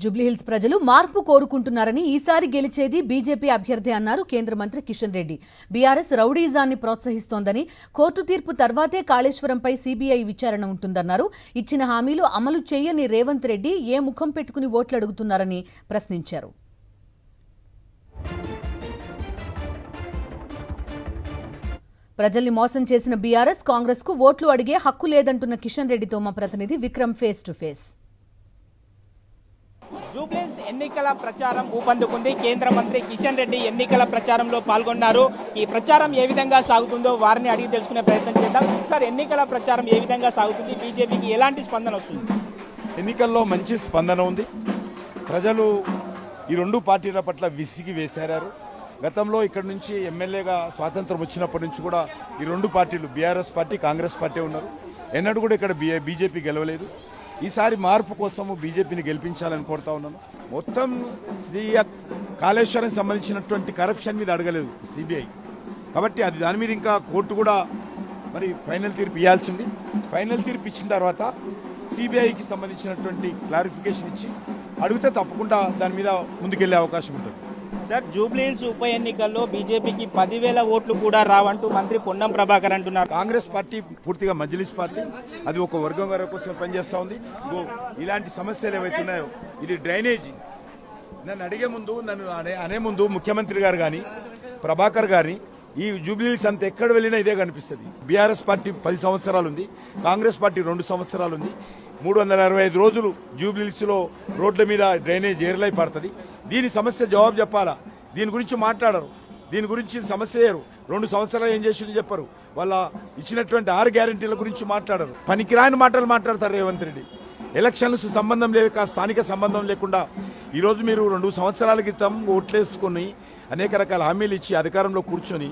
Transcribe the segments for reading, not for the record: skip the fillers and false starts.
జూబ్లీహిల్స్ ప్రజలు మార్పు కోరుకుంటున్నారని ఈసారి గెలిచేది బీజేపీ అభ్యర్థి అన్నారు కేంద్ర మంత్రి కిషన్ రెడ్డి. బీఆర్ఎస్ రౌడీజాన్ని ప్రోత్సహిస్తోందని, కోర్టు తీర్పు తర్వాతే కాళేశ్వరంపై సీబీఐ విచారణ ఉంటుందన్నారు. ఇచ్చిన హామీలు అమలు చేయని రేవంత్ రెడ్డి ఏ ముఖం పెట్టుకుని ఓట్లు అడుగుతున్నారని ప్రశ్నించారు. ప్రజల్ని మోసం చేసిన బీఆర్ఎస్, కాంగ్రెస్ కు ఓట్లు అడిగే హక్కు లేదంటున్న కిషన్ రెడ్డితో మా ప్రతినిధి Vikram face to face. Jubilee Hills ఎన్నికల ప్రచారం ఊపందుకుంది. కేంద్ర మంత్రి కిషన్ రెడ్డి ఎన్నికల ప్రచారంలో పాల్గొన్నారు. ఈ ప్రచారం ఏ విధంగా సాగుతుందో వారిని అడిగి తెలుసుకునే ప్రయత్నం చేద్దాం. సార్, ఎన్నికల ప్రచారం ఏ విధంగా సాగుతుంది? బీజేపీకి ఎలాంటి స్పందన వస్తుంది? ఎన్నికల్లో మంచి స్పందన ఉంది. ప్రజలు ఈ రెండు పార్టీల పట్ల విసిగి వేశారు. గతంలో ఇక్కడ నుంచి ఎమ్మెల్యేగా స్వాతంత్రం వచ్చినప్పటి నుంచి కూడా ఈ రెండు పార్టీలు, బీఆర్ఎస్ పార్టీ, కాంగ్రెస్ పార్టీ ఉన్నారు. ఎన్నడూ కూడా ఇక్కడ బీజేపీ గెలవలేదు. ఈసారి మార్పు కోసం బీజేపీని గెలిపించాలని కోరుతా ఉన్నాను. మొత్తం కాళేశ్వరానికి సంబంధించినటువంటి కరప్షన్ మీద అడగలేదు సిబిఐ, కాబట్టి అది దాని మీద ఇంకా కోర్టు కూడా మరి ఫైనల్ తీర్పు ఇవ్వాల్సింది. ఫైనల్ తీర్పు ఇచ్చిన తర్వాత సిబిఐకి సంబంధించినటువంటి క్లారిఫికేషన్ ఇచ్చి అడిగితే తప్పకుండా దాని మీద ముందుకెళ్లే అవకాశం ఉంటుంది. సార్, జూబ్లీహిల్స్ ఉప ఎన్నికల్లో బీజేపీకి 10,000 ఓట్లు కూడా రావంటూ మంత్రి పొన్నం ప్రభాకర్ అంటున్నారు. కాంగ్రెస్ పార్టీ పూర్తిగా మజ్లిస్ పార్టీ, అది ఒక వర్గం గారి కోసం పనిచేస్తూ ఉంది. ఇలాంటి సమస్యలు ఏవైతున్నాయో, ఇది డ్రైనేజీ. నన్ను అనే ముందు ముఖ్యమంత్రి గారు కానీ, ప్రభాకర్ గారిని, ఈ జూబ్లీహిల్స్ అంతా ఎక్కడ వెళ్ళినా ఇదే కనిపిస్తుంది. బీఆర్ఎస్ పార్టీ 10 సంవత్సరాలు ఉంది, కాంగ్రెస్ పార్టీ 2 సంవత్సరాలు ఉంది. 365 రోజులు జూబ్లీహిల్స్లో రోడ్ల మీద డ్రైనేజ్ ఏర్లై పడుతుంది. దీని సమస్య జవాబు చెప్పాలా? దీని గురించి మాట్లాడరు, దీని గురించి సమస్య వేయరు. 2 సంవత్సరాలు ఏం చేసింది చెప్పరు. వాళ్ళ ఇచ్చినటువంటి 6 గ్యారెంటీల గురించి మాట్లాడరు. పనికిరాని మాటలు మాట్లాడతారు రేవంత్ రెడ్డి. ఎలక్షన్స్ సంబంధం లేక, స్థానిక సంబంధం లేకుండా ఈరోజు మీరు 2 సంవత్సరాల క్రితం ఓట్లేసుకొని అనేక రకాల హామీలు ఇచ్చి అధికారంలో కూర్చొని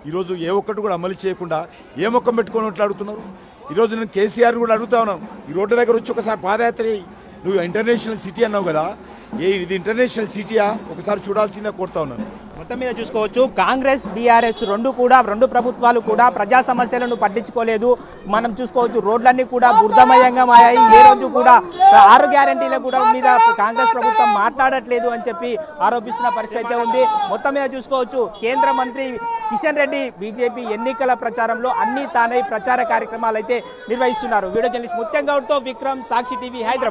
ఈరోజు ఏ ఒక్కటి కూడా అమలు చేయకుండా ఏ ముఖం పెట్టుకొని ఓట్లాడుతున్నారు. ఈరోజు నేను కేసీఆర్ కూడా అడుగుతా ఉన్నాను, ఈ రోడ్డు దగ్గర వచ్చి ఒకసారి పాదయాత్ర, నువ్వు ఇంటర్నేషనల్ సిటీ అన్నావు కదా, ఇది ఇంటర్నేషనల్ సిటీయా ఒకసారి చూడాల్సిందే కోరుతా ఉన్నాను. మొత్తం మీద చూసుకోవచ్చు, కాంగ్రెస్ బీఆర్ఎస్ రెండు ప్రభుత్వాలు కూడా ప్రజా సమస్యలను పట్టించుకోలేదు. మనం చూసుకోవచ్చు, రోడ్లన్నీ కూడా బురదమయంగా మారాయి. ఏ రోజు కూడా 6 గ్యారెంటీల కూడా మీద కాంగ్రెస్ ప్రభుత్వం మాట్లాడట్లేదు అని చెప్పి ఆరోపిస్తున్న పరిస్థితి అయితే ఉంది. మొత్తం మీద చూసుకోవచ్చు, కేంద్ర మంత్రి కిషన్ రెడ్డి బీజేపీ ఎన్నికల ప్రచారంలో అన్ని తానై ప్రచార కార్యక్రమాలు అయితే నిర్వహిస్తున్నారు. వీడియో జర్నలిస్ట్ ముత్యం గౌడ్తో విక్రమ్, సాక్షి టీవీ, హైదరాబాద్.